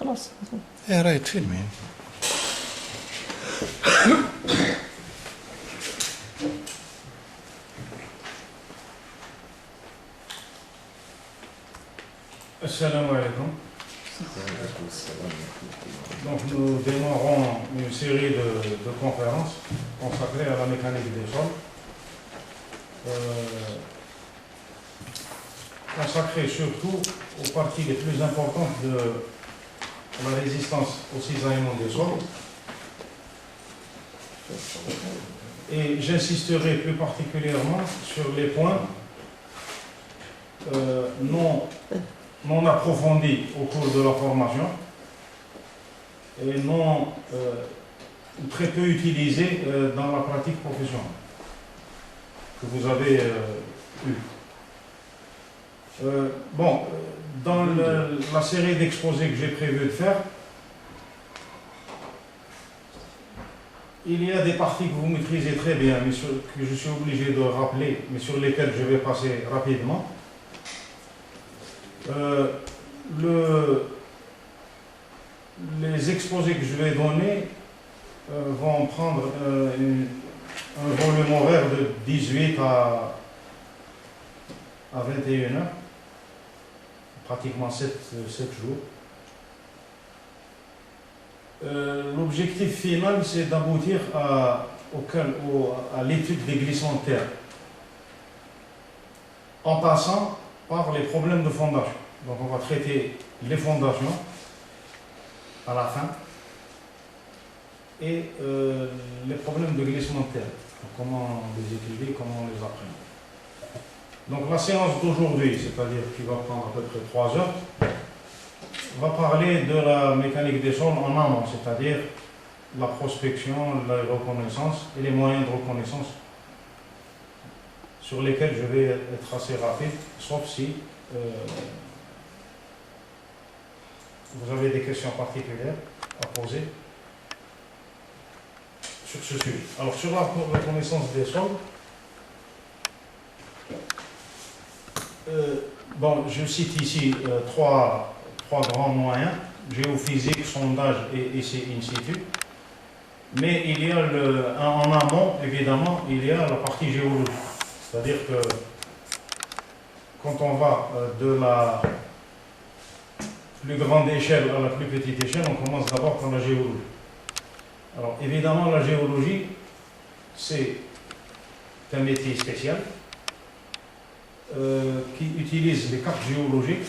خلاص. ايه رايت فيلمي. Assalamu alaikum. Donc nous démarrons une série de conférences consacrées à la mécanique des sols, consacrées surtout aux parties les plus importantes de la résistance au cisaillement des sols. Et j'insisterai plus particulièrement sur les points non approfondis au cours de la formation et non très peu utilisés dans la pratique professionnelle que vous avez eue. Dans la série d'exposés que j'ai prévu de faire, il y a des parties que vous maîtrisez très bien, mais que je suis obligé de rappeler, mais sur lesquelles je vais passer rapidement. Les exposés que je vais donner vont prendre un volume horaire de 18 à 21 heures, pratiquement 7 jours. L'objectif final, c'est d'aboutir à l'étude des glissements de terre, en passant par les problèmes de fondation. Donc on va traiter les fondations à la fin et les problèmes de glissement de terre. Donc, comment les étudier, comment les apprendre. Donc la séance d'aujourd'hui, c'est-à-dire qui va prendre à peu près 3 heures, va parler de la mécanique des sols en amont, c'est-à-dire la prospection, la reconnaissance et les moyens de reconnaissance sur lesquels je vais être assez rapide, sauf si vous avez des questions particulières à poser sur ce sujet. Alors, sur la reconnaissance des sols, je cite ici trois grands moyens: géophysique, sondage et essai in situ. Mais il y a en amont, évidemment, il y a la partie géologique. C'est-à-dire que quand on va de la plus grande échelle à la plus petite échelle, on commence d'abord par la géologie. Alors évidemment, la géologie, c'est un métier spécial qui utilise les cartes géologiques.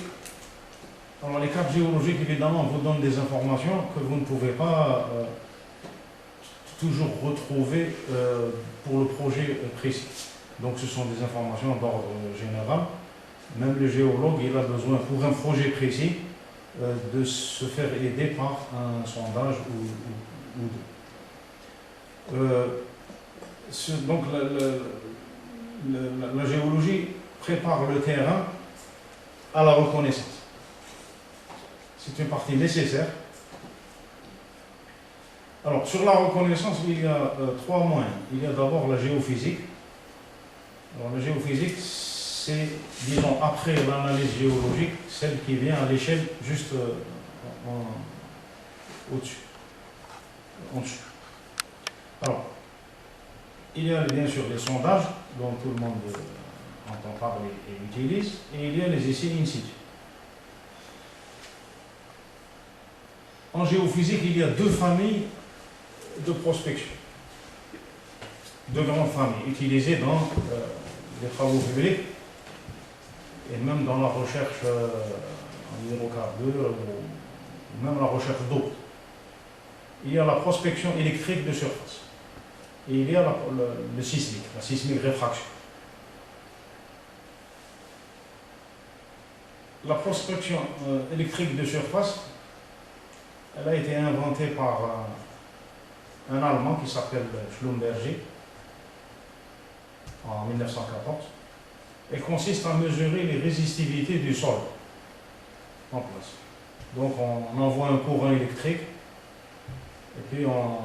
Alors les cartes géologiques, évidemment, vous donnent des informations que vous ne pouvez pas toujours retrouver pour le projet précis. Donc ce sont des informations d'ordre général. Même le géologue, il a besoin pour un projet précis de se faire aider par un sondage ou deux. Donc la géologie prépare le terrain à la reconnaissance. C'est une partie nécessaire. Alors sur la reconnaissance, il y a 3 moyens. Il y a d'abord la géophysique. Alors la géophysique, c'est, disons, après l'analyse géologique, celle qui vient à l'échelle juste au-dessus. En dessous. Alors, il y a bien sûr les sondages, dont tout le monde entend parler et utilise, et il y a les essais in situ. En géophysique, il y a 2 familles de prospection. 2 grandes familles utilisées dans les travaux publics et même dans la recherche en hydrocarbures ou même la recherche d'eau. Il y a la prospection électrique de surface et il y a le sismique, la sismique réfraction. La prospection électrique de surface, elle a été inventée par un Allemand qui s'appelle Schlumberger en 1914. Elle consiste à mesurer les résistivités du sol en place. Donc on envoie un courant électrique et puis on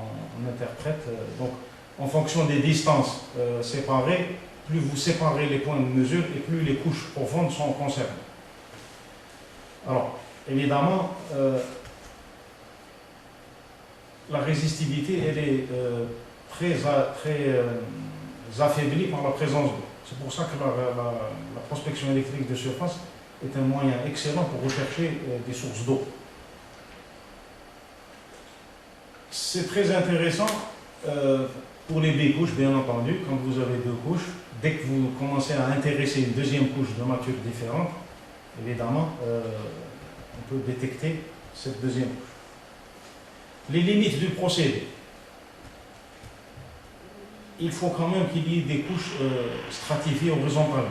interprète. Donc en fonction des distances séparées, plus vous séparez les points de mesure et plus les couches profondes sont concernées. Alors, évidemment, la résistivité, elle est très affaiblie par la présence d'eau. C'est pour ça que la prospection électrique de surface est un moyen excellent pour rechercher des sources d'eau. C'est très intéressant pour les bicouches, bien entendu, quand vous avez deux couches. Dès que vous commencez à intéresser une deuxième couche de nature différente, évidemment, on peut détecter cette deuxième couche. Les limites du procédé. Il faut quand même qu'il y ait des couches stratifiées horizontalement.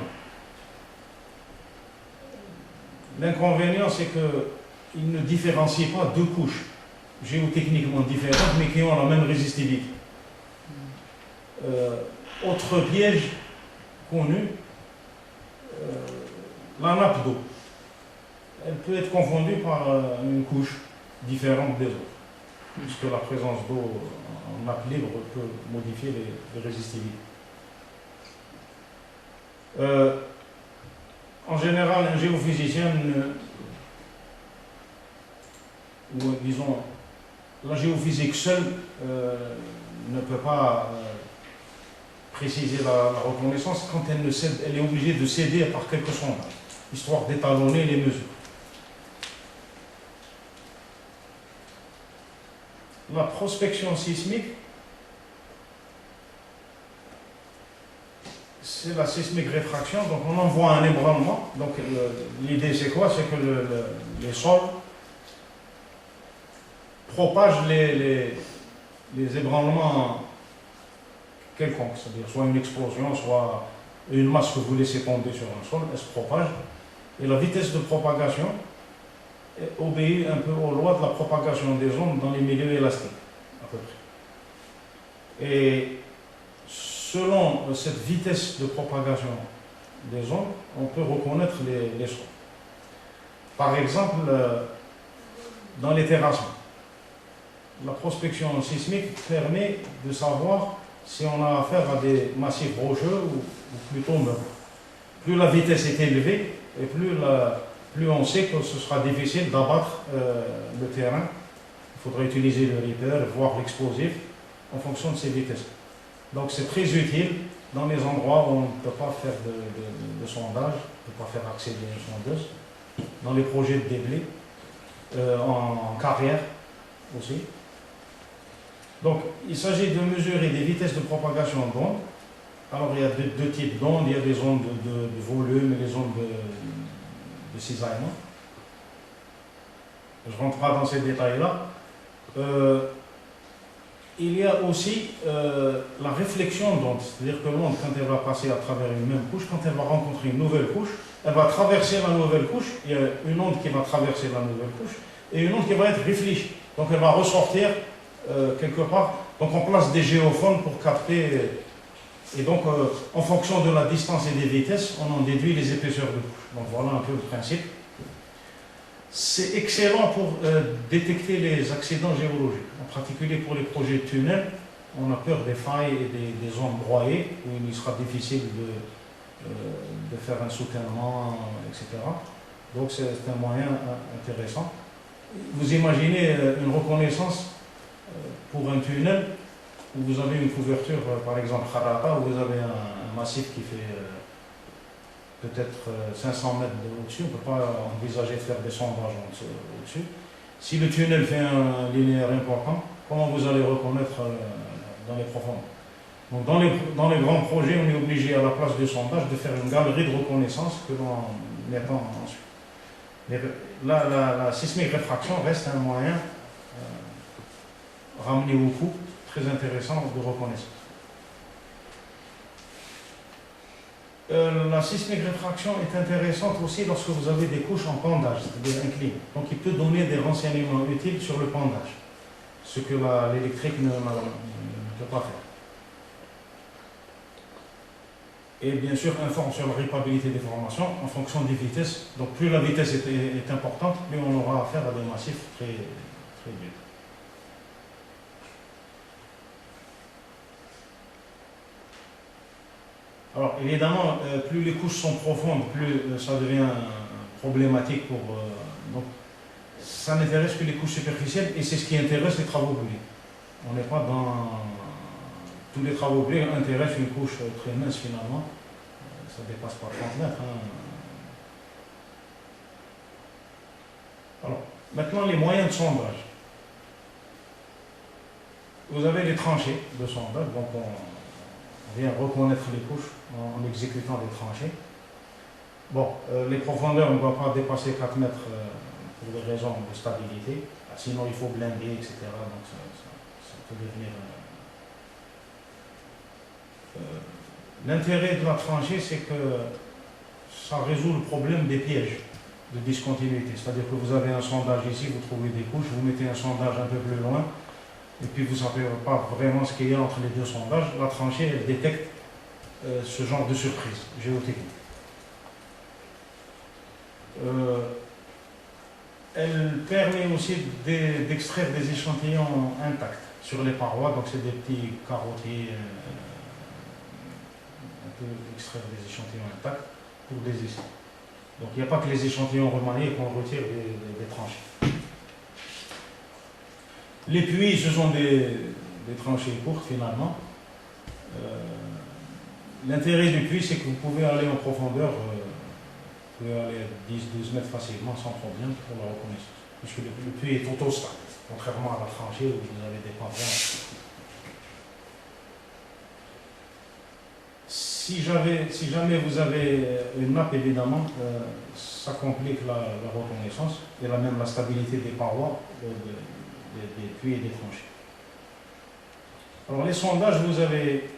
L'inconvénient, c'est qu'il ne différencie pas deux couches géotechniquement différentes, mais qui ont la même résistivité. Autre piège connu, la nappe d'eau. Elle peut être confondue par une couche différente des autres, puisque la présence d'eau en nappe libre peut modifier les résistivités. En général, un géophysicien ou disons, la géophysique seule ne peut pas préciser la reconnaissance quand elle est obligée de céder par quelques sondages, histoire d'étalonner les mesures. La prospection sismique, c'est la sismique réfraction, donc on envoie un ébranlement. Donc l'idée c'est quoi? C'est que les sols propagent les ébranlements quelconques, c'est-à-dire soit une explosion, soit une masse que vous laissez tomber sur un sol, elle se propage, et la vitesse de propagation obéit un peu aux lois de la propagation des ondes dans les milieux élastiques, à peu près. Et selon cette vitesse de propagation des ondes, on peut reconnaître les sols. Par exemple, dans les terrassements, la prospection sismique permet de savoir si on a affaire à des massifs rocheux ou plutôt meubles. Plus la vitesse est élevée, et plus on sait que ce sera difficile d'abattre le terrain. Il faudra utiliser le ripper, voire l'explosif, en fonction de ces vitesses. Donc c'est très utile dans les endroits où on ne peut pas faire de sondage, on ne peut pas faire accéder à une sondeuse, dans les projets de déblai, en carrière aussi. Donc il s'agit de mesurer des vitesses de propagation d'ondes. Alors il y a deux types d'ondes, il y a des ondes de volume et des ondes de cisaillement. Je ne rentre pas dans ces détails-là. Il y a aussi la réflexion d'ondes, c'est-à-dire que l'onde, quand elle va passer à travers une même couche, quand elle va rencontrer une nouvelle couche, elle va traverser la nouvelle couche, il y a une onde qui va traverser la nouvelle couche, et une onde qui va être réfléchie. Donc elle va ressortir quelque part. Donc on place des géophones pour capter, et donc en fonction de la distance et des vitesses, on en déduit les épaisseurs de couche. Donc voilà un peu le principe. C'est excellent pour détecter les accidents géologiques, en particulier pour les projets de tunnels. On a peur des failles et des zones broyées où il sera difficile de faire un soutènement, etc. Donc c'est un moyen intéressant. Vous imaginez une reconnaissance pour un tunnel où vous avez une couverture, par exemple Kharata, où vous avez un massif qui fait peut-être 500 mètres au-dessus, on ne peut pas envisager de faire des sondages au-dessus. Si le tunnel fait un linéaire important, comment vous allez reconnaître dans les profondeurs? Donc dans les grands projets, on est obligé à la place du sondage de faire une galerie de reconnaissance que l'on étend ensuite. Mais la sismique réfraction reste un moyen ramené au coût très intéressant de reconnaissance. La sismique réfraction est intéressante aussi lorsque vous avez des couches en pendage, c'est-à-dire inclinées. Donc il peut donner des renseignements utiles sur le pendage, ce que l'électrique ne peut pas faire. Et bien sûr, informe sur la répabilité des formations en fonction des vitesses. Donc plus la vitesse est importante, plus on aura affaire à des massifs très durs. Alors évidemment, plus les couches sont profondes, plus ça devient problématique pour Donc, ça n'intéresse que les couches superficielles et c'est ce qui intéresse les travaux blés. On n'est pas dans... Tous les travaux blés intéressent une couche très mince finalement. Ça ne dépasse pas 30 mètres. Alors, maintenant les moyens de sondage. Vous avez les tranchées de sondage, donc on vient reconnaître les couches en exécutant des tranchées. Bon, les profondeurs ne doivent pas dépasser 4 mètres pour des raisons de stabilité, sinon il faut blinder, etc. Donc ça peut devenir... L'intérêt de la tranchée, c'est que ça résout le problème des pièges de discontinuité. C'est-à-dire que vous avez un sondage ici, vous trouvez des couches, vous mettez un sondage un peu plus loin, et puis vous ne savez pas vraiment ce qu'il y a entre les deux sondages. La tranchée, elle détecte ce genre de surprise géotechnique. Elle permet aussi d'extraire des échantillons intacts sur les parois, donc c'est des petits carottiers, on peut extraire des échantillons intacts pour des essais. Donc il n'y a pas que les échantillons remaniés qu'on retire des tranchées. Les puits, ce sont des tranchées courtes finalement. L'intérêt du puits, c'est que vous pouvez aller en profondeur, vous pouvez aller 10-12 mètres facilement sans problème pour la reconnaissance. Puisque le puits est autostable, contrairement à la tranchée où vous avez des pavois. Si jamais vous avez une nappe, évidemment, ça complique la reconnaissance et même la stabilité des parois, des puits et des tranchées. Alors les sondages, vous avez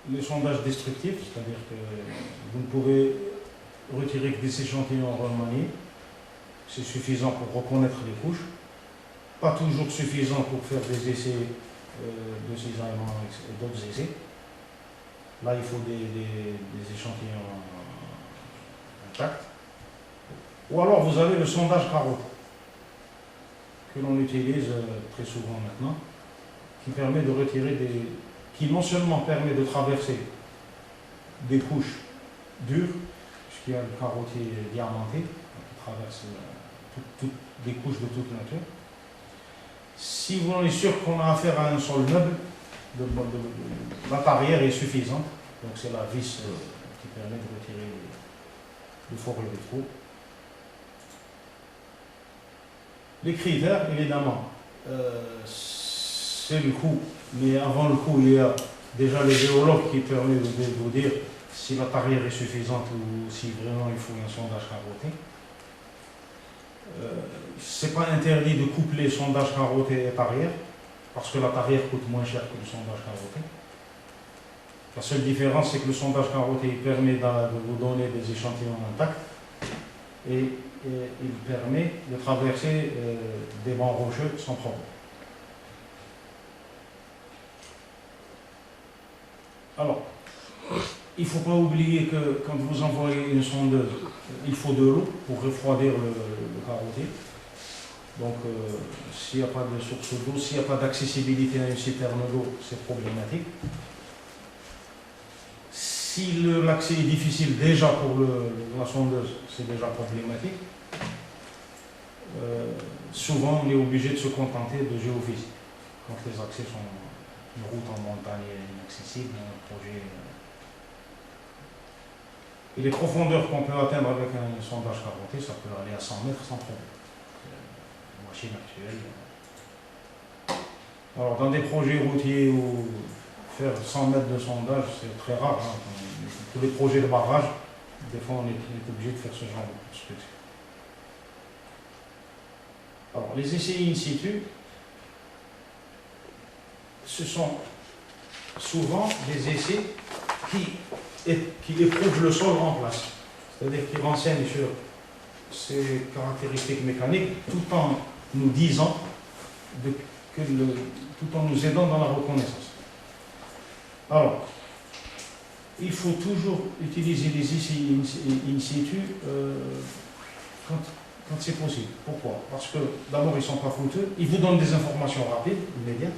les sondages destructifs, c'est-à-dire que vous ne pouvez retirer que des échantillons remaniés, c'est suffisant pour reconnaître les couches, pas toujours suffisant pour faire des essais de cisaillement et d'autres essais. Là, il faut des échantillons intacts. Ou alors, vous avez le sondage carotte, que l'on utilise très souvent maintenant, qui permet de retirer qui non seulement permet de traverser des couches dures, puisqu'il y a le carottier diamanté, qui traverse des couches de toute nature. Si vous en êtes sûr qu'on a affaire à un sol meuble, la tarière est suffisante. Donc c'est la vis qui permet de retirer le forêt des trous. Les critères, évidemment, c'est le coût. Mais avant le coût, il y a déjà les géologues qui permettent de vous dire si la tarière est suffisante ou si vraiment il faut un sondage carotté. Ce n'est pas interdit de coupler sondage carotté et tarière, parce que la tarière coûte moins cher que le sondage carotté. La seule différence, c'est que le sondage carotté permet de vous donner des échantillons intacts et il permet de traverser des bancs rocheux sans problème. Alors, il ne faut pas oublier que quand vous envoyez une sondeuse, il faut de l'eau pour refroidir le carottier. Donc, s'il n'y a pas de source d'eau, s'il n'y a pas d'accessibilité à une citerne d'eau, c'est problématique. Si l'accès est difficile déjà pour la sondeuse, c'est déjà problématique. Souvent, on est obligé de se contenter de géophysique. Quand les accès sont une route en montagne inaccessible, un projet... Et les profondeurs qu'on peut atteindre avec un sondage carotté, ça peut aller à 100 mètres sans problème. La machine actuelle. Alors, dans des projets routiers où faire 100 mètres de sondage, c'est très rare. Pour les projets de barrage, des fois, on est obligé de faire ce genre de construction. Alors, les essais in situ, ce sont souvent des essais qui éprouvent le sol en place, c'est-à-dire qui renseignent sur ses caractéristiques mécaniques tout en nous disant, tout en nous aidant dans la reconnaissance. Alors, il faut toujours utiliser les essais in situ quand c'est possible. Pourquoi? Parce que d'abord, ils ne sont pas coûteux, ils vous donnent des informations rapides, immédiates.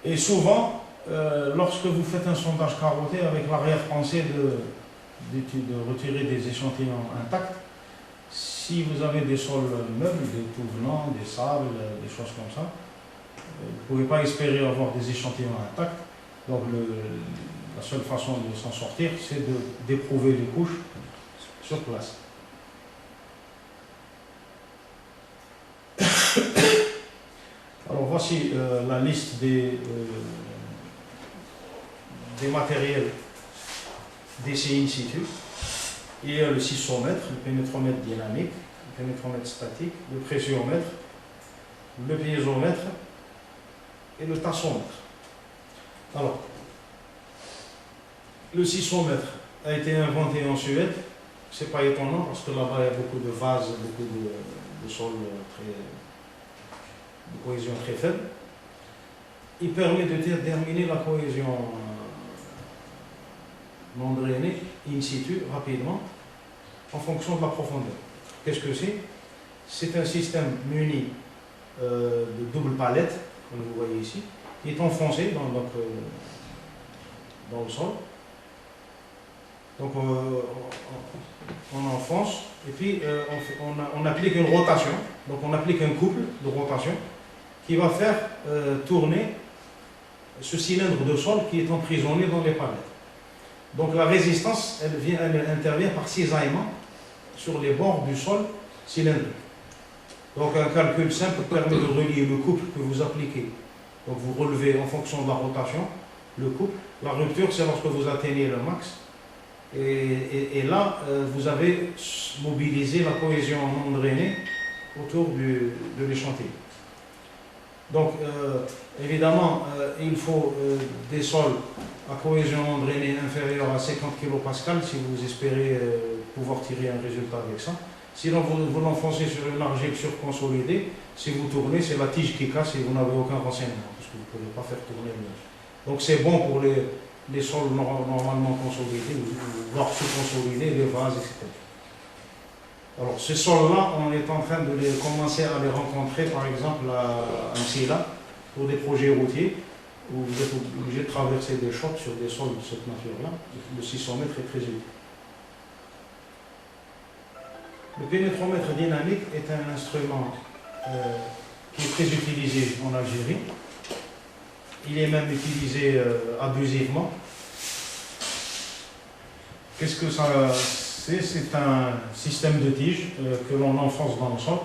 Et souvent, lorsque vous faites un sondage carotté avec l'arrière-pensée de retirer des échantillons intacts, si vous avez des sols meubles, des tout venants, des sables, des choses comme ça, vous ne pouvez pas espérer avoir des échantillons intacts. Donc la seule façon de s'en sortir, c'est d'éprouver les couches sur place. Alors voici la liste des matériels d'essai in situ. Il y a le sismomètre, le pénétromètre dynamique, le pénétromètre statique, le pressiomètre, le piézomètre et le tassomètre. Alors, le sismomètre a été inventé en Suède. C'est pas étonnant parce que là-bas il y a beaucoup de vases, beaucoup de sols de cohésion très faible. Il permet de déterminer la cohésion non drainée in situ rapidement en fonction de la profondeur. Qu'est-ce que c'est? C'est un système muni de double palette, comme vous voyez ici, qui est enfoncé dans le sol. Donc on enfonce et puis on applique une rotation, donc on applique un couple de rotation qui va faire tourner ce cylindre de sol qui est emprisonné dans les palettes. Donc la résistance, elle intervient par cisaillement sur les bords du sol cylindrique. Donc un calcul simple permet de relier le couple que vous appliquez. Donc vous relevez en fonction de la rotation le couple. La rupture, c'est lorsque vous atteignez le max. Et là, vous avez mobilisé la cohésion non drainée autour de l'échantillon. Donc, évidemment, il faut des sols à cohésion non drainée inférieure à 50 kPa si vous espérez pouvoir tirer un résultat avec ça. Sinon, vous l'enfoncez sur une argile surconsolidée. Si vous tournez, c'est la tige qui casse et vous n'avez aucun renseignement, parce que vous ne pouvez pas faire tourner le. Donc, c'est bon pour les sols normalement consolidés, voire sous-consolidés, les vases, etc. Alors, ces sols-là, on est en train de commencer à les rencontrer, par exemple, à Msila, pour des projets routiers, où vous êtes obligé de traverser des chocs sur des sols de cette nature-là. Le sismomètre est très utile. Le pénétromètre dynamique est un instrument qui est très utilisé en Algérie. Il est même utilisé abusivement. Qu'est-ce que ça c'est? C'est un système de tige que l'on enfonce dans le sol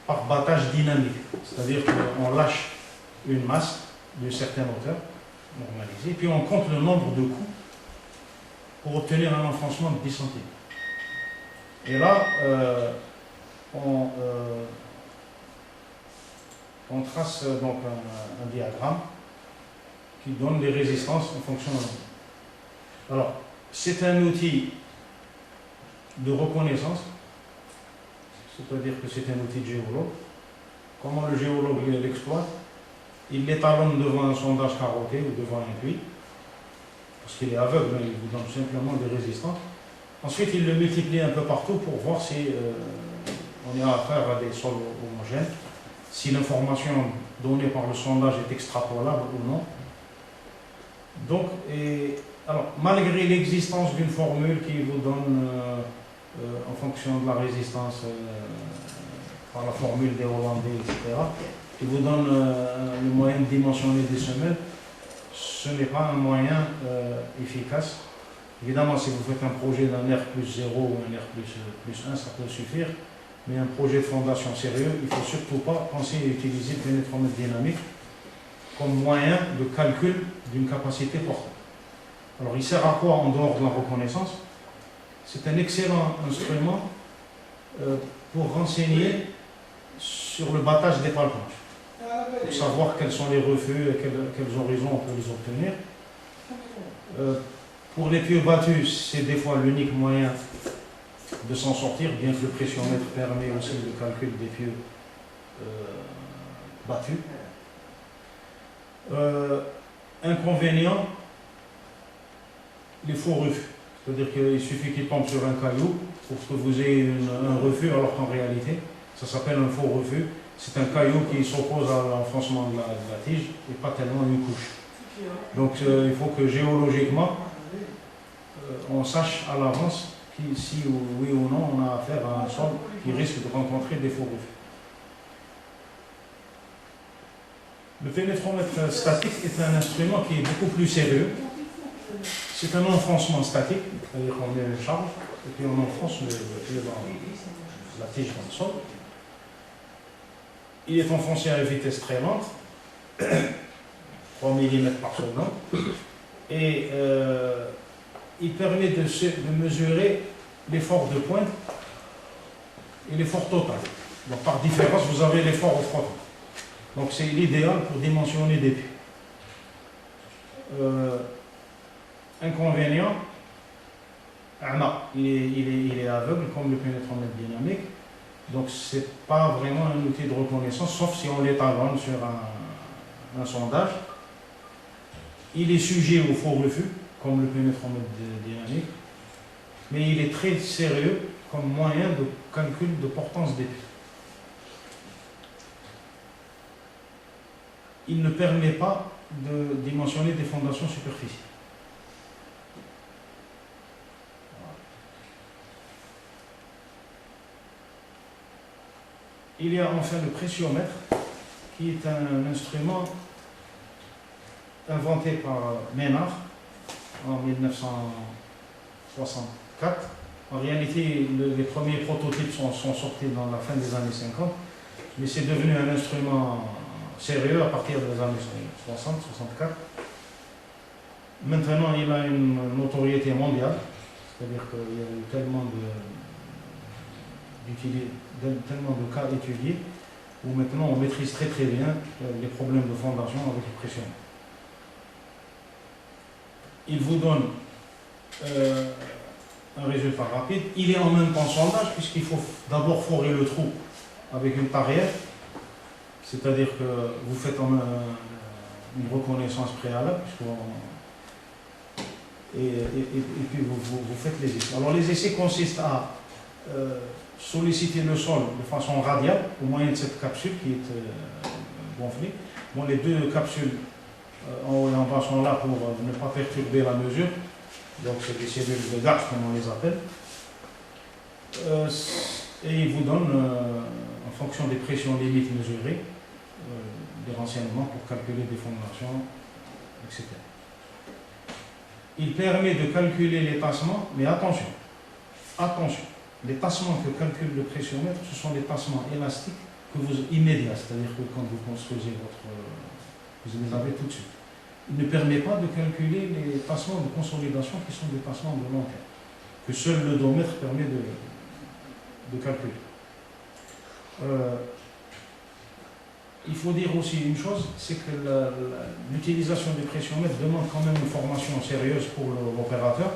par battage dynamique. C'est-à-dire qu'on lâche une masse d'une certaine hauteur, normalisée, puis on compte le nombre de coups pour obtenir un enfoncement de 10 cm. Et là, on trace donc un diagramme qui donne les résistances en fonction de. Alors, c'est un outil de reconnaissance, c'est-à-dire que c'est un outil de géologue. Comment le géologue l'exploite? Il l'étalonne devant un sondage carotté ou devant un puits, parce qu'il est aveugle, il vous donne simplement des résistances. Ensuite, il le multiplie un peu partout pour voir si on a affaire à des sols homogènes, si l'information donnée par le sondage est extrapolable ou non. Donc, alors, malgré l'existence d'une formule qui vous donne, en fonction de la résistance, par la formule des Hollandais, etc., qui vous donne le moyen de dimensionner des semelles, ce n'est pas un moyen efficace. Évidemment, si vous faites un projet d'un R+0 ou un R+1, ça peut suffire, mais un projet de fondation sérieux, il ne faut surtout pas penser à utiliser le pénétromètre dynamique comme moyen de calcul d'une capacité portante. Alors, il sert à quoi en dehors de la reconnaissance? C'est un excellent instrument pour renseigner sur le battage des pales blanches, pour savoir quels sont les refus et quels horizons on peut les obtenir. Pour les pieux battus, c'est des fois l'unique moyen de s'en sortir, bien que le pressiomètre permet aussi le calcul des pieux battus. Inconvénient, les faux refus. C'est-à-dire qu'il suffit qu'il tombe sur un caillou pour que vous ayez un refus, alors qu'en réalité, ça s'appelle un faux refus. C'est un caillou qui s'oppose à l'enfoncement de la tige et pas tellement une couche. Donc il faut que géologiquement, on sache à l'avance si oui ou non on a affaire à un sol qui risque de rencontrer des faux refus. Le pénétromètre statique est un instrument qui est beaucoup plus sérieux. C'est un enfoncement statique, c'est-à-dire qu'on met une charge et puis on enfonce la tige dans le sol. Il est enfoncé à une vitesse très lente, 3 mm par seconde, et il permet de mesurer l'effort de pointe et l'effort total. Donc par différence, vous avez l'effort au frottement. Donc c'est l'idéal pour dimensionner des puits. Inconvénient, il est aveugle comme le pénétromètre dynamique, donc ce n'est pas vraiment un outil de reconnaissance, sauf si on l'étalonne sur un sondage. Il est sujet au faux refus, comme le pénétromètre dynamique, mais il est très sérieux comme moyen de calcul de portance des puits. Il ne permet pas de dimensionner des fondations superficielles. Il y a enfin le pressiomètre, qui est un instrument inventé par Ménard en 1964. En réalité, les premiers prototypes sont sortis dans la fin des années 50, mais c'est devenu un instrument sérieux à partir des années 60-64. Maintenant, il a une notoriété mondiale, c'est-à-dire qu'il y a eu tellement de cas étudiés où maintenant on maîtrise très très bien les problèmes de fondation avec les pressions. Il vous donne un résultat rapide. Il est en même temps sondage puisqu'il faut d'abord forer le trou avec une tarière, c'est-à-dire que vous faites une reconnaissance préalable et puis vous faites les essais. Alors les essais consistent à solliciter le sol de façon radiale au moyen de cette capsule qui est gonflée. Bon, les deux capsules en haut et en bas sont là pour ne pas perturber la mesure. Donc c'est des cellules de Garthe comme on les appelle. Et il vous donne, en fonction des pressions limites mesurées, des renseignements pour calculer des fondations, etc. Il permet de calculer les tassements, mais attention, les tassements que calcule le pressiomètre, ce sont des tassements élastiques immédiats, c'est-à-dire que quand vous construisez vous les avez tout de suite. Il ne permet pas de calculer les tassements de consolidation qui sont des tassements de long terme, que seul l'odomètre permet de calculer. Il faut dire aussi une chose, c'est que l'utilisation du pressiomètre demande quand même une formation sérieuse pour l'opérateur,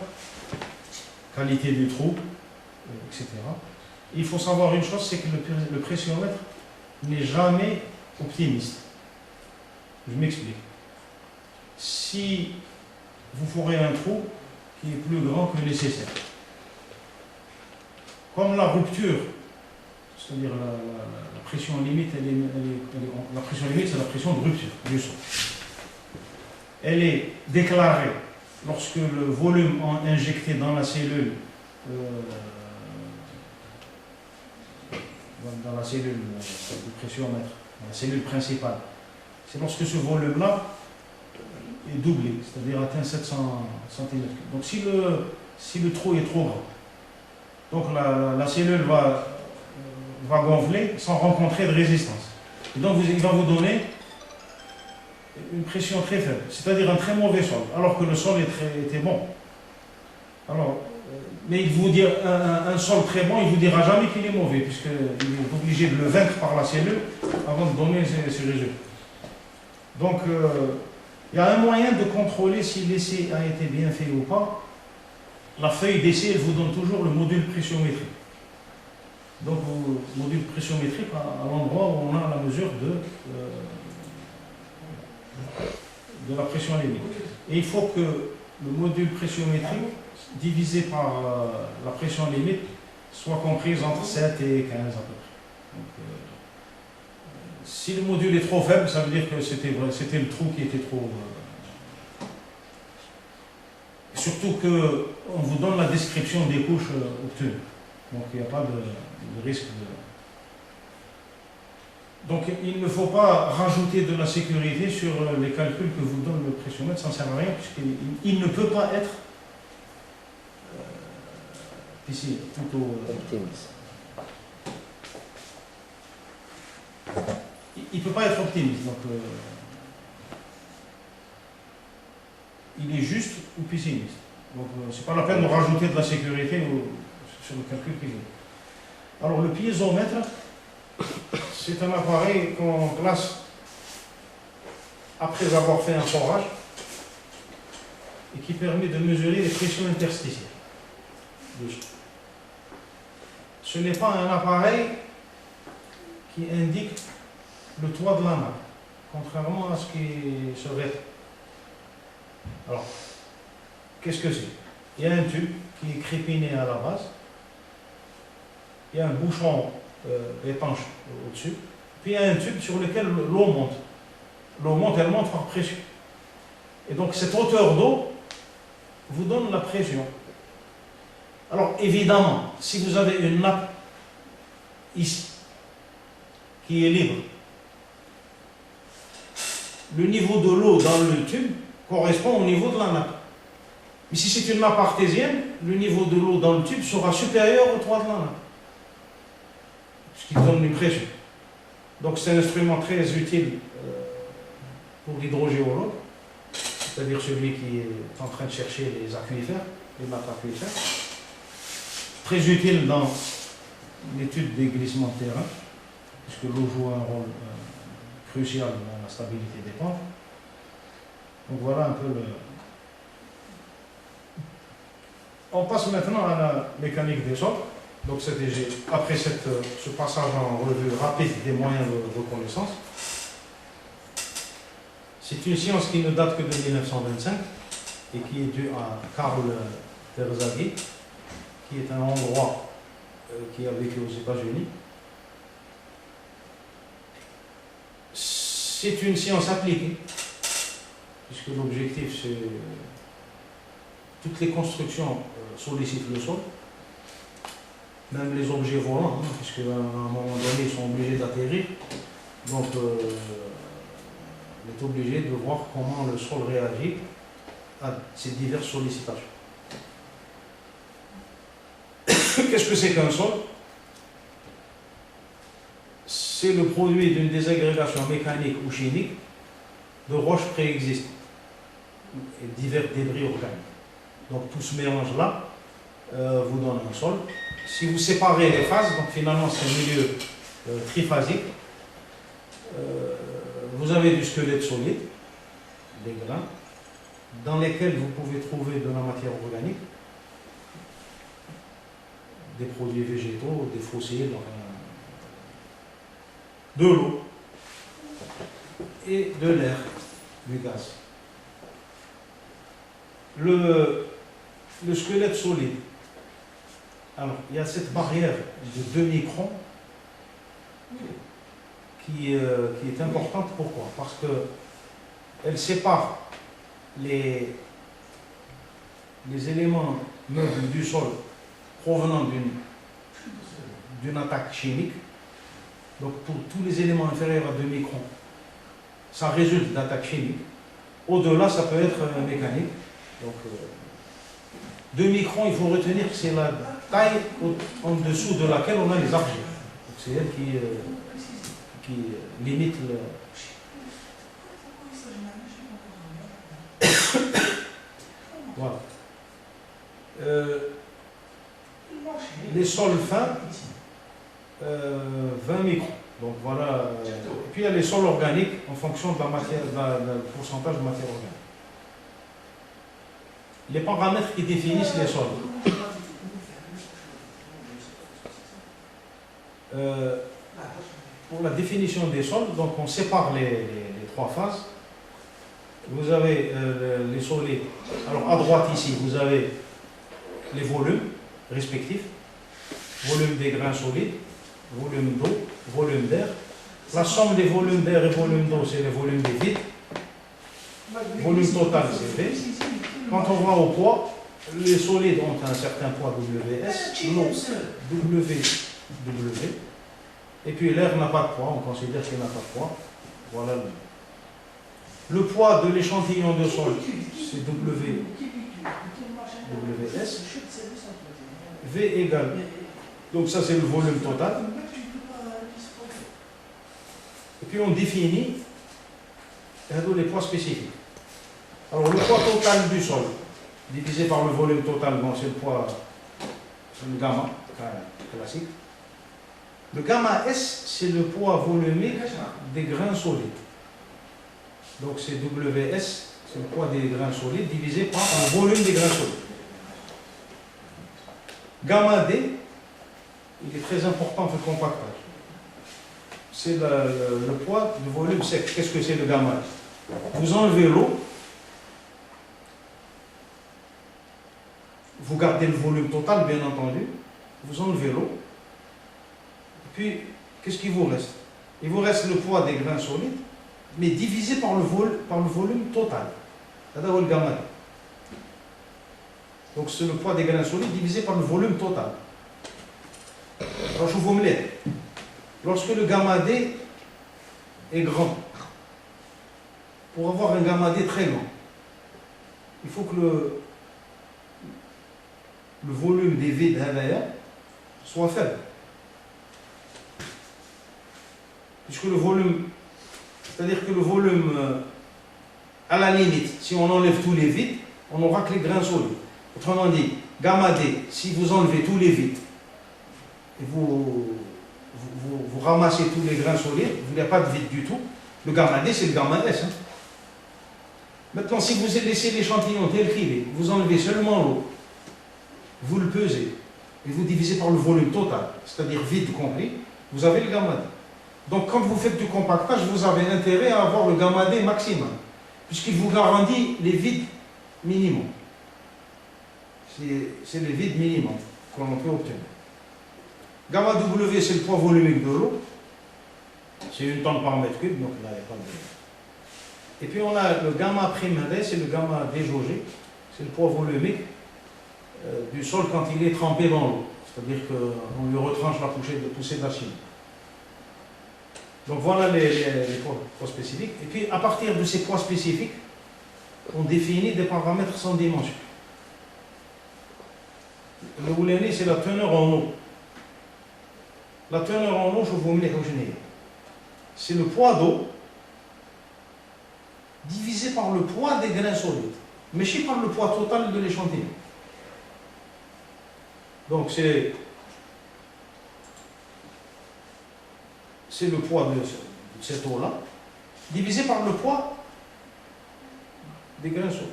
qualité du trou, etc. Il faut savoir une chose, c'est que le pressiomètre n'est jamais optimiste. Je m'explique. Si vous forez un trou qui est plus grand que nécessaire, comme la rupture, c'est-à-dire la pression limite, la pression limite, c'est la pression de rupture du sol. Elle est déclarée lorsque le volume injecté dans la cellule du pressiomètre, la cellule principale, c'est lorsque ce volume-là est doublé, c'est-à-dire atteint 700 cm. Donc si le trou est trop grand, donc la cellule va gonfler sans rencontrer de résistance. Et donc il va vous donner une pression très faible, c'est-à-dire un très mauvais sol, alors que le sol était bon. Alors, mais il vous dit un sol très bon, il ne vous dira jamais qu'il est mauvais, puisqu'il est obligé de le vaincre par la cellule avant de donner ses résultats. Donc, il y a un moyen de contrôler si l'essai a été bien fait ou pas. La feuille d'essai, elle vous donne toujours le module pressiométrique. Donc, le module pressiométrique à l'endroit où on a la mesure de la pression limite. Et il faut que le module pressiométrique divisé par la pression limite soit comprise entre 7 et 15 à peu près. Donc, si le module est trop faible, ça veut dire que c'était le trou qui était trop Surtout qu'on vous donne la description des couches obtenues. Donc il n'y a pas de risque de... Donc il ne faut pas rajouter de la sécurité sur les calculs que vous donne le pressiomètre, ça ne sert à rien, puisqu'il ne peut pas être ici, plutôt... il ne peut pas être optimiste. Donc, il est juste ou pessimiste. Donc, ce n'est pas la peine de rajouter de la sécurité sur le calcul qu'il veut. Alors, le piézomètre, c'est un appareil qu'on place après avoir fait un forage et qui permet de mesurer les pressions interstitielles. Ce n'est pas un appareil qui indique le toit de la nappe, contrairement à ce qui serait. Alors, qu'est-ce que c'est? Il y a un tube qui est crépiné à la base, il y a un bouchon étanche au-dessus, puis il y a un tube sur lequel l'eau monte. L'eau monte, elle monte par pression. Et donc cette hauteur d'eau vous donne la pression. Alors évidemment, si vous avez une nappe ici, qui est libre, le niveau de l'eau dans le tube correspond au niveau de la nappe. Mais si c'est une nappe artésienne, le niveau de l'eau dans le tube sera supérieur au toit de la nappe, ce qui donne une pression. Donc c'est un instrument très utile pour l'hydrogéologue, c'est-à-dire celui qui est en train de chercher les aquifères, les nappes aquifères. Très utile dans l'étude des glissements de terrain, puisque l'eau joue un rôle crucial dans la stabilité des pentes. Donc voilà un peu le... On passe maintenant à la mécanique des sols. Donc c'était après ce passage en revue rapide des moyens de reconnaissance. C'est une science qui ne date que de 1925 et qui est due à Karl Terzaghi, qui est un Hongrois qui a vécu aux États-Unis. C'est une science appliquée, puisque l'objectif c'est toutes les constructions sollicitent le sol, même les objets volants, puisque à un moment donné ils sont obligés d'atterrir, donc on est obligé de voir comment le sol réagit à ces diverses sollicitations. Qu'est-ce que c'est qu'un sol? C'est le produit d'une désagrégation mécanique ou chimique de roches préexistantes et divers débris organiques. Donc tout ce mélange-là vous donne un sol. Si vous séparez les phases, donc finalement c'est un milieu triphasique, vous avez du squelette solide, des grains, dans lesquels vous pouvez trouver de la matière organique, des produits végétaux, des fossiles, de l'eau et de l'air, du gaz. Le squelette solide, alors il y a cette barrière de 2 microns qui est importante. Pourquoi? Parce qu'elle sépare les éléments meubles du sol provenant d'une attaque chimique. Donc pour tous les éléments inférieurs à 2 microns, ça résulte d'attaque chimique. Au-delà, ça peut être mécanique. Donc 2 microns, il faut retenir que c'est la taille en dessous de laquelle on a les argiles. Donc c'est elle qui limite le... Voilà. Les sols fins, 20 microns. Donc voilà. Et puis il y a les sols organiques en fonction de la matière, du pourcentage de matière organique. Les paramètres qui définissent les sols. Pour la définition des sols, donc on sépare les 3 phases. Vous avez les solides. Alors à droite ici, vous avez les volumes respectifs. Volume des grains solides, volume d'eau, volume d'air. La somme des volumes d'air et volume d'eau, c'est le volume des vides. Volume total, c'est V. Quand on va au poids, les solides ont un certain poids WS, l'eau WW, et puis l'air n'a pas de poids, on considère qu'il n'a pas de poids. Voilà le poids de l'échantillon de sol, c'est WS, V égale. Donc ça c'est le volume total. Et puis on définit les poids spécifiques. Alors le poids total du sol, divisé par le volume total, bon, c'est le poids, c'est le gamma, classique. Le gamma S, c'est le poids volumique des grains solides. Donc c'est WS, c'est le poids des grains solides, divisé par le volume des grains solides. Gamma D, il est très important pour le compactage. C'est le poids du volume sec. Qu'est-ce que c'est le gamma D? Vous enlevez l'eau, vous gardez le volume total, bien entendu, vous enlevez l'eau, puis qu'est-ce qu'il vous reste? Il vous reste le poids des grains solides, mais divisé par le volume total. C'est le gamma D. Donc c'est le poids des grains solides divisé par le volume total. Alors je vous mets. Lorsque le gamma D est grand, pour avoir un gamma D très grand, il faut que le volume des vides soit faible. Puisque le volume, c'est-à-dire que le volume, à la limite, si on enlève tous les vides, on n'aura que les grains solides. Autrement dit, gamma D, si vous enlevez tous les vides, et vous ramassez tous les grains solides, il n'y a pas de vide du tout, le gamma D c'est le gamma S. Hein. Maintenant, si vous laissez l'échantillon tel qu'il est, vous enlevez seulement l'eau, vous le pesez, et vous divisez par le volume total, c'est-à-dire vide compris, vous avez le gamma D. Donc quand vous faites du compactage, vous avez intérêt à avoir le gamma D maximum, puisqu'il vous garantit les vides minimums. C'est les vides minimums qu'on peut obtenir. Gamma W, c'est le poids volumique de l'eau. C'est une tonne par mètre cube, donc là, il n'y a pas de... Et puis on a le gamma prime D, c'est le gamma déjaugé. C'est le poids volumique du sol quand il est trempé dans l'eau. C'est-à-dire qu'on lui retranche la poussée d'argile. Donc voilà les poids spécifiques. Et puis à partir de ces poids spécifiques, on définit des paramètres sans dimension. Le oulani, c'est la teneur en eau. La teneur en eau, je vous mets au général. C'est le poids d'eau divisé par le poids des grains solides, mais pas par le poids total de l'échantillon. Donc c'est le poids de cette eau-là, divisé par le poids des grains solides.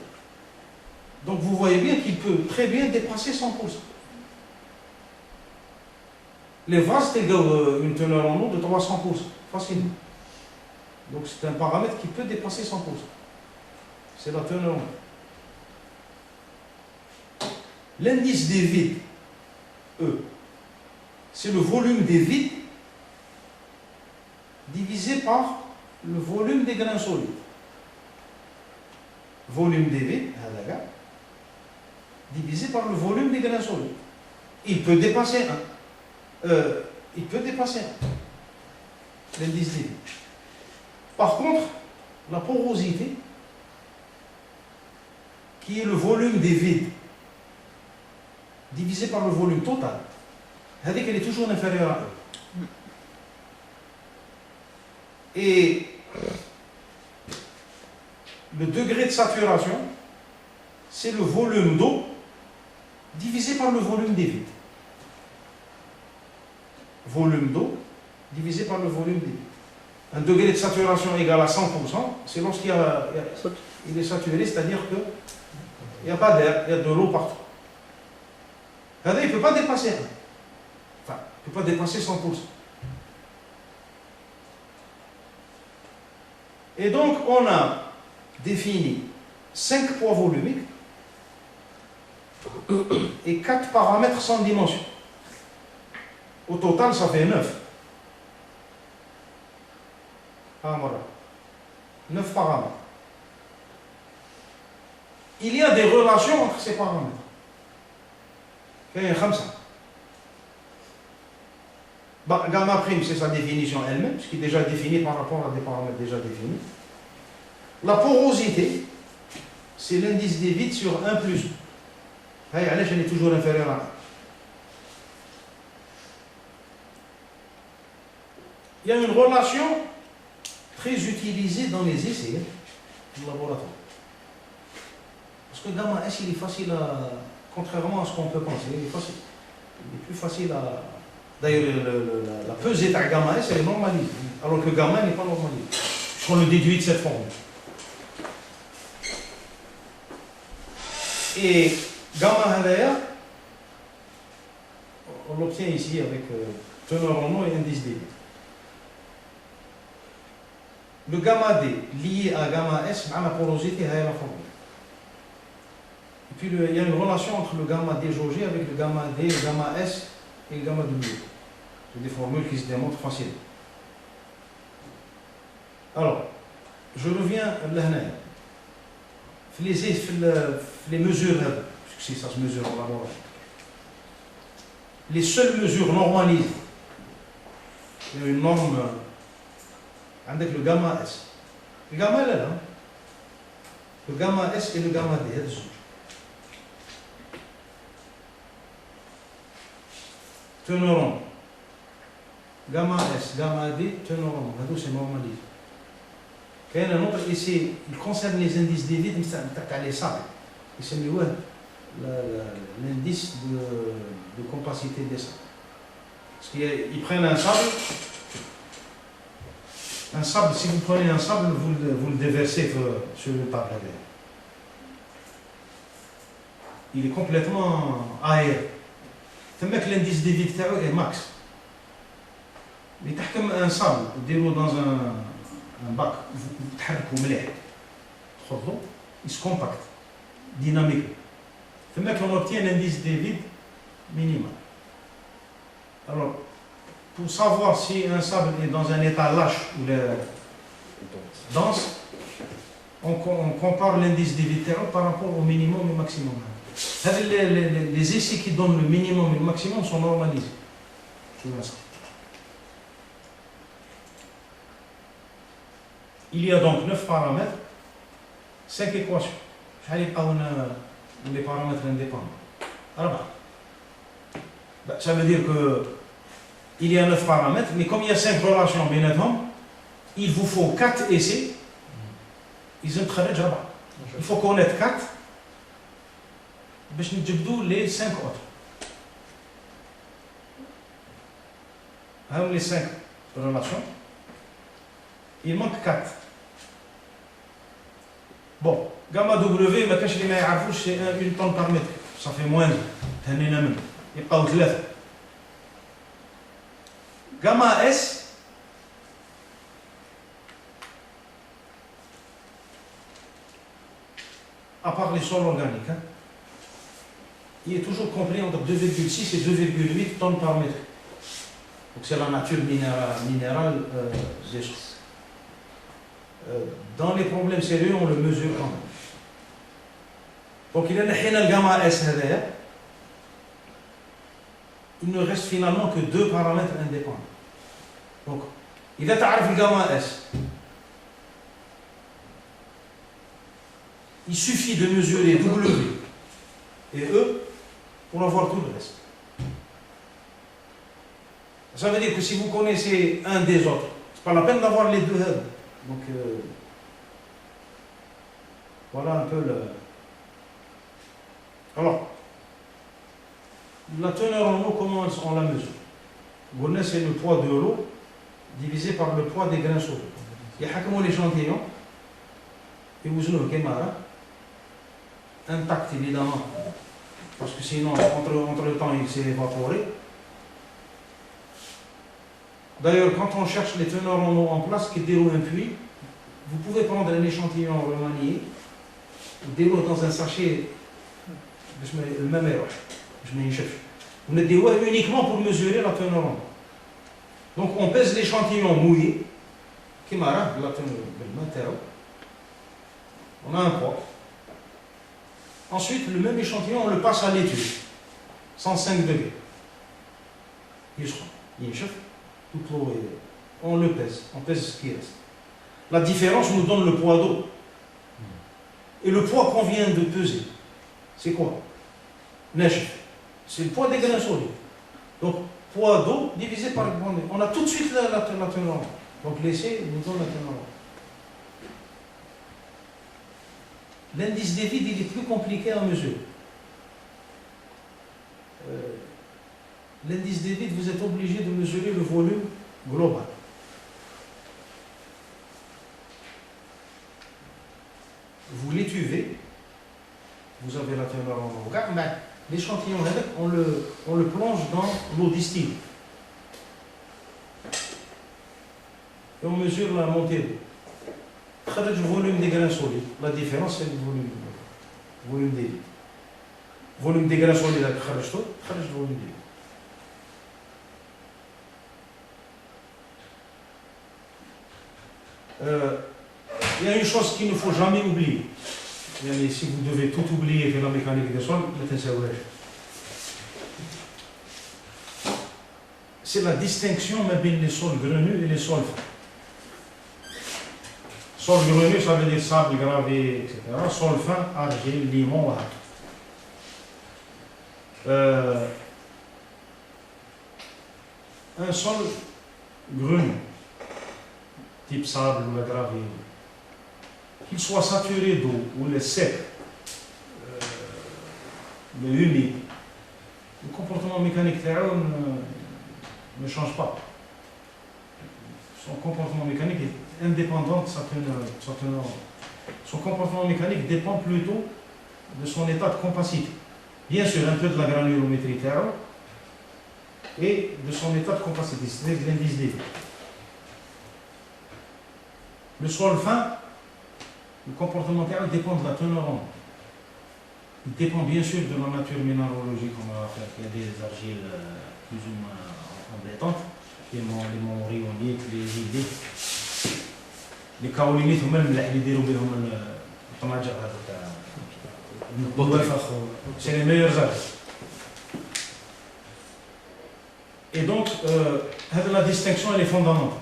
Donc vous voyez bien qu'il peut très bien dépasser 100%. Les vases ont une teneur en eau de 300%, facilement. Donc c'est un paramètre qui peut dépasser 100%. C'est la teneur en eau. L'indice des vides, E, c'est le volume des vides divisé par le volume des grains solides. Volume des vides, divisé par le volume des grains solides. Il peut dépasser 1. Il peut dépasser 1. L'indice des vides. Par contre, la porosité, qui est le volume des vides, divisé par le volume total, c'est-à-dire qu'elle est toujours inférieure à 1. Et le degré de saturation, c'est le volume d'eau divisé par le volume des vides. Volume d'eau divisé par le volume des vides. Un degré de saturation égal à 100%, c'est lorsqu'il est saturé, c'est-à-dire qu'il n'y a pas d'air, il y a de l'eau partout. Il ne peut pas dépasser 1. Enfin, il ne peut pas dépasser 100%. Et donc, on a défini 5 poids volumiques et 4 paramètres sans dimension. Au total, ça fait 9. Ah, voilà. 9 paramètres. il y a des relations entre ces paramètres. Il y a 5. Gamma prime, c'est sa définition elle-même, ce qui est déjà défini par rapport à des paramètres déjà définis. La porosité, c'est l'indice des vides sur 1 plus 2. Elle est toujours inférieure à 1. Il y a une relation très utilisée dans les essais du laboratoire. Parce que gamma S, il est facile à... Contrairement à ce qu'on peut penser, il est facile. Il est plus facile à... D'ailleurs, la pesée de gamma S, elle est normalisée. Alors que gamma n'est pas normalisé. On le déduit de cette formule. Et gamma hadaya, on l'obtient ici avec teneur en eau et indice D. Le gamma D lié à gamma S, la porosité, c'est la formule. Et puis il y a une relation entre le gamma D jaugé avec le gamma D, le gamma S et le gamma W. C'est des formules qui se démontrent facilement. Alors, je reviens à l'année. Les mesures, puisque ça se mesure en laboratoire, les seules mesures normalisées, il y a une norme avec le gamma S. Le gamma est là. Le gamma S et le gamma D. Teneur en gamma S, gamma D, teneur en c'est normalisé. Il y a un autre essai, il concerne les indices des vides, mais ça les sables. C'est l'indice de compacité des sables. Parce qu'ils prennent un sable, si vous prenez un sable, vous le déversez sur le table. Il est complètement aéré. C'est que l'indice des vides est max. Mais comme un sable, vous déroulez dans un bac, vous تحركوا il se compacte, dynamique. C'est là qu'on obtient l'indice des vides minimal. Alors, pour savoir si un sable est dans un état lâche ou dense, on compare l'indice des vides par rapport au minimum et au maximum. Les essais qui donnent le minimum et le maximum sont normalisés. Il y a donc 9 paramètres, 5 équations. Les paramètres indépendants. Alors, ça veut dire qu'il y a 9 paramètres, mais comme il y a 5 relations bénéfiques, il vous faut 4 essais. Il faut connaître 4 pour les 5 autres. Les 5 relations. Il manque 4. Bon, gamma W, ما كانش اللي ما يعرفوش c'est 1 tonne par mètre. Ça fait moins. تهنينا منه. يبقاو 3. Gamma S, à part les sols organiques, il est toujours compris entre 2,6 et 2,8 tonnes par mètre. Donc c'est la nature minérale des choses. Dans les problèmes sérieux, on le mesure quand même. Donc il y a le gamma S, il ne reste finalement que 2 paramètres indépendants. Donc, il est à le gamma S. Il suffit de mesurer W et E pour avoir tout le reste. Ça veut dire que si vous connaissez un des autres, c'est pas la peine d'avoir les deux. Donc, voilà un peu le... Alors, la teneur en eau, comment on la mesure? C'est le poids de l'eau divisé par le poids des grains d'eau. Il y a l'échantillon, et vous avez caméra intact évidemment, parce que sinon, entre le temps, il s'est évaporé. D'ailleurs, quand on cherche les teneurs en eau en place qui déroulent un puits, vous pouvez prendre un échantillon remanié, déroule dans un sachet, le même erreur. On le déroule uniquement pour mesurer la teneur en eau. Donc on pèse l'échantillon mouillé, qui m'a la teneur, on a un poids. Ensuite, le même échantillon, on le passe à l'étude. 105 degrés. Toute l'eau on le pèse. On pèse ce qui reste. La différence nous donne le poids d'eau. Et le poids qu'on vient de peser, c'est quoi? Neige. C'est le poids des grains solides. Donc, poids d'eau divisé par le poids d'eau. On a tout de suite la teneur. Donc, l'essai nous donne la teneur. L'indice des vides, il est plus compliqué à mesurer. L'indice des vides, vous êtes obligé de mesurer le volume global. Vous l'étuvez, vous avez la teneur en eau. L'échantillon, on le plonge dans l'eau distillée. Et on mesure la montée d'eau. Le volume des grains solides. La différence, c'est le volume des vides. Le volume des grains solides, c'est le volume des vides. Il y a une chose qu'il ne faut jamais oublier. Si vous devez tout oublier de la mécanique des sols, c'est la distinction entre les sols grenus et les sols fins. Sol grenu, ça veut dire sable, gravier, etc. Sol fin, argile, limon, un sol grenu, type sable ou la gravier, qu'il soit saturé d'eau ou le sec, mais humide, le comportement mécanique terrestre ne change pas. Son comportement mécanique est indépendant de sa teneur. Son comportement mécanique dépend plutôt de son état de compacité. Bien sûr, un peu de la granulométrie terrestre et de son état de compacité, c'est-à-dire de l'indice des vides. Le sol fin, le comportement terrestre dépend de la teneur en eau. Il dépend bien sûr de la nature minéralogique qu'on va faire. Il y a des argiles plus ou moins embêtantes, les morionites, les ilites, les kaolinites, ou même les dérobés, c'est les meilleurs argiles. Et donc, la distinction elle est fondamentale.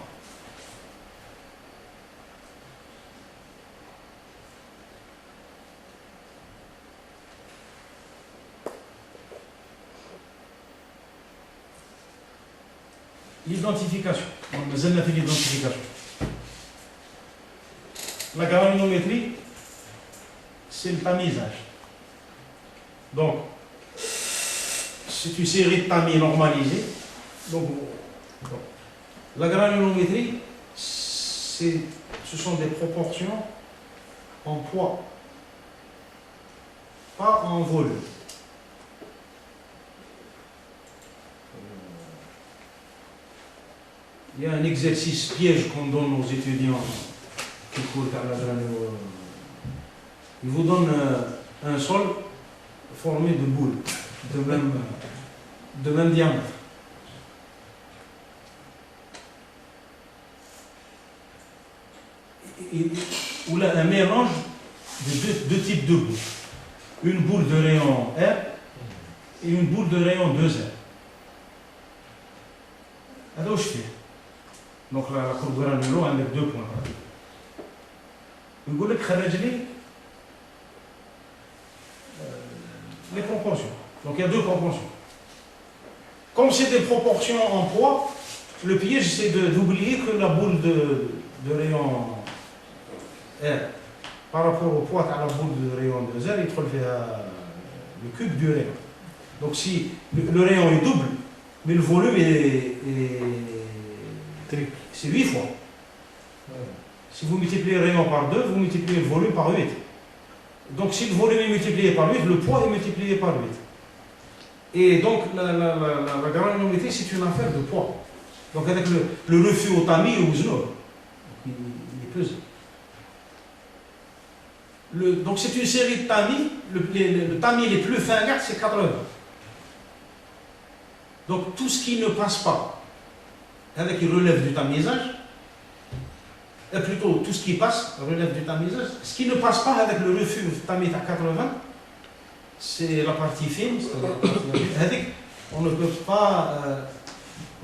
L'identification. On a fait l'identification. La granulométrie, c'est le tamisage. Donc, c'est une série de tamis normalisés. Donc, la granulométrie, ce sont des proportions en poids, pas en volume. Il y a un exercice piège qu'on donne aux étudiants qui courent à la granulométrie. Il vous donne un sol formé de boules de même diamètre. Ou là, un mélange de deux types de boules. Une boule de rayon R et une boule de rayon 2R. Alors, je fais. Donc la courbe granulo avec 2 points. Il dit les proportions. Donc il y a 2 proportions. Comme c'est des proportions en poids, le piège c'est d'oublier que la boule de rayon R par rapport au poids à la boule de rayon 2R, il trouve le cube du rayon. Donc si le rayon est double, mais le volume c'est 8 fois. Si vous multipliez le rayon par 2, vous multipliez le volume par 8. Donc si le volume est multiplié par 8, le poids est multiplié par 8. Et donc la granulométrie, c'est une affaire de poids. Donc avec le refus au tamis ou au zno, il est pesé. Donc c'est une série de tamis. Le tamis les plus fins, c'est 80. Donc tout ce qui ne passe pas, avec il relève du tamisage, et plutôt tout ce qui passe relève du tamisage. Ce qui ne passe pas avec le refus tamis à 80, c'est la partie fine, c'est-à-dire la partie on ne peut pas,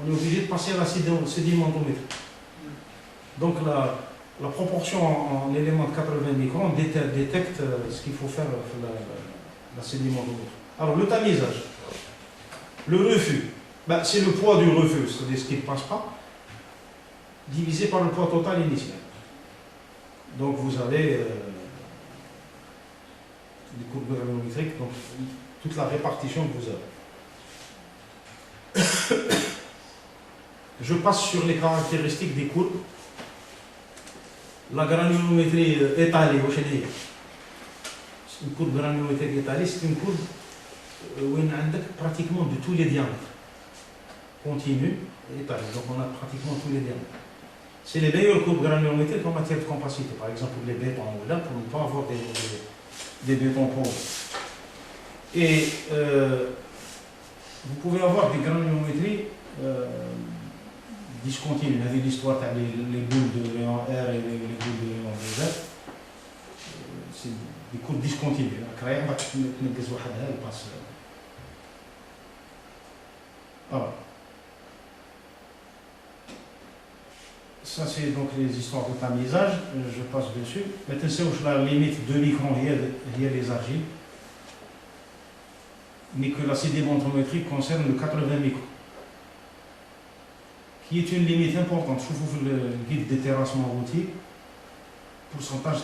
on est obligé de passer à la sédimentométrie. Donc la proportion en éléments de 80 microns détecte ce qu'il faut faire la sédimentométrie. Alors le tamisage, le refus, ben, c'est le poids du refus, c'est-à-dire ce qui ne passe pas, divisé par le poids total initial. Donc vous avez des courbes granulométriques, donc toute la répartition que vous avez. Je passe sur les caractéristiques des courbes. La granulométrie étalée, une courbe granulométrique étalée, c'est une courbe où on a pratiquement de tous les diamètres. Continue et étalée, donc on a pratiquement tous les diamètres. C'est les meilleures courbes granulométriques en matière de compacité, par exemple pour les bétons ou là, pour ne pas avoir des bétons pauvres. Et vous pouvez avoir des granulométries discontinues. On a vu l'histoire les boules de Léon R et les boules de Léon Z. C'est des courbes discontinues. Voilà. Ça, c'est donc les histoires de tamisage. Je passe dessus. Maintenant, c'est où la limite 2 microns, il y a les argiles. Mais que la sédimentométrie concerne le 80 microns. Qui est une limite importante. Je vous le guide des terrassements routiers. Pourcentage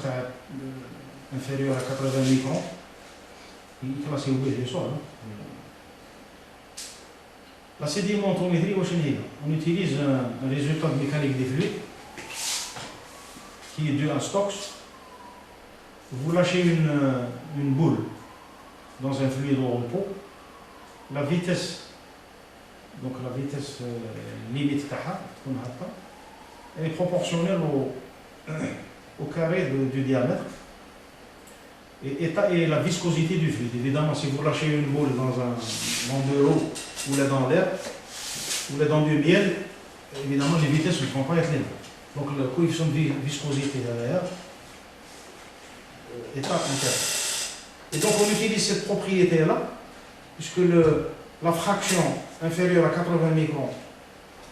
inférieur à 80 microns. Il est classé au sol. La sédimentométrie, on utilise un résultat de mécanique des fluides qui est dû à Stokes. Vous lâchez une boule dans un fluide au repos. La vitesse, donc la vitesse limite elle est proportionnelle au carré du diamètre et la viscosité du fluide. Évidemment, si vous lâchez une boule dans de l'eau ou là dans l'air, ou là dans du miel, évidemment les vitesses ne vont pas être les mêmes. Donc le coefficient de viscosité derrière est interne. Et donc on utilise cette propriété-là, puisque la fraction inférieure à 80 microns,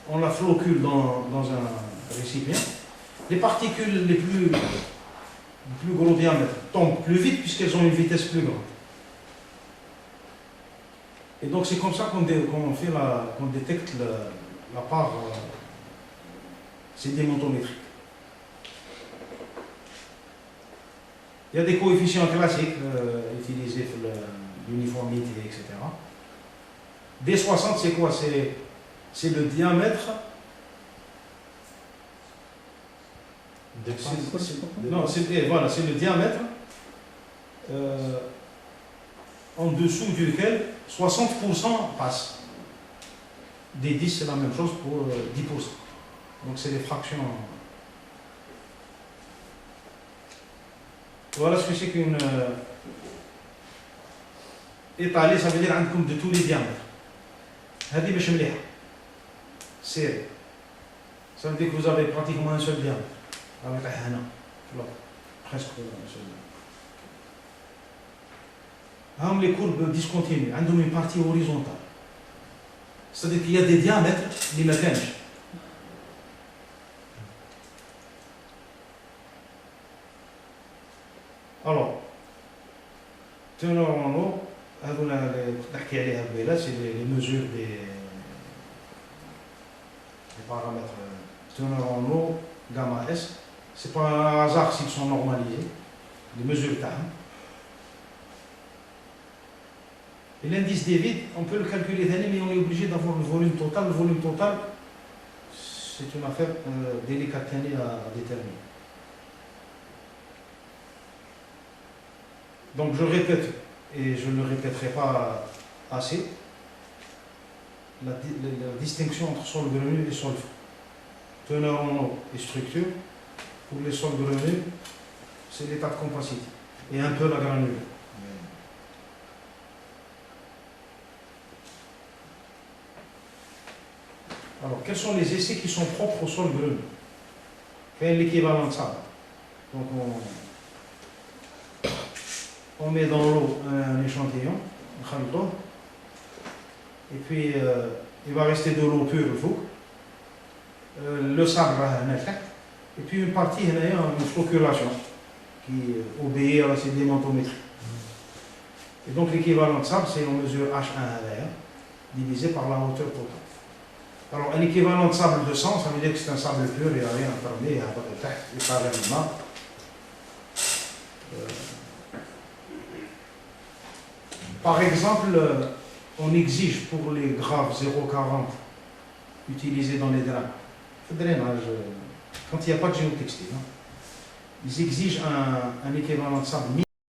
on la floccule dans un récipient. Les particules les plus gros diamètre tombent plus vite puisqu'elles ont une vitesse plus grande. Et donc c'est comme ça qu'on détecte la part sédimentométrique. Il y a des coefficients classiques utilisés pour l'uniformité, etc. D60, c'est quoi? C'est le diamètre. Voilà, c'est le diamètre en dessous duquel 60% passe. Des 10, c'est la même chose pour 10%. Donc c'est des fractions. Voilà ce que c'est qu'une étalée, ça veut dire de tous les diamètres. هذه مش مليحة. serré. Ça veut dire que vous avez pratiquement un seul diamètre. Avec la hana, presque un seul diamètre. Les courbes discontinues, elles ont une partie horizontale. C'est-à-dire qu'il y a des diamètres qui ne mangent. Alors, teneur en eau, c'est les mesures des paramètres teneur en eau, gamma S. Ce n'est pas un hasard s'ils sont normalisés, les mesures TAM. Et l'indice des vides, on peut le calculer d'année, mais on est obligé d'avoir le volume total. Le volume total, c'est une affaire délicate à déterminer. Donc je répète, et je ne le répéterai pas assez, la distinction entre sol grenu et sol fin. Teneur en eau et structure. Pour les sols grenus, c'est l'état de compacité et un peu la granule. Alors, quels sont les essais qui sont propres au sol grenu? Quel est l'équivalent de ça? Donc, on met dans l'eau un échantillon, et puis il va rester de l'eau pure au fond. Le sable va et puis une partie, il y a une flocculation qui obéit à la sédimentométrie. Et donc l'équivalent de sable, c'est on mesure H1 divisé par la hauteur totale. Alors un équivalent de sable de 100, ça veut dire que c'est un sable pur, il n'y a rien à fermer, il n'y a pas de tête, il n'y a pas d'élément. Par exemple, on exige pour les graves 0,40 utilisés dans les draps, le drainage, quand il n'y a pas de géotextile, ils exigent un équivalent de sable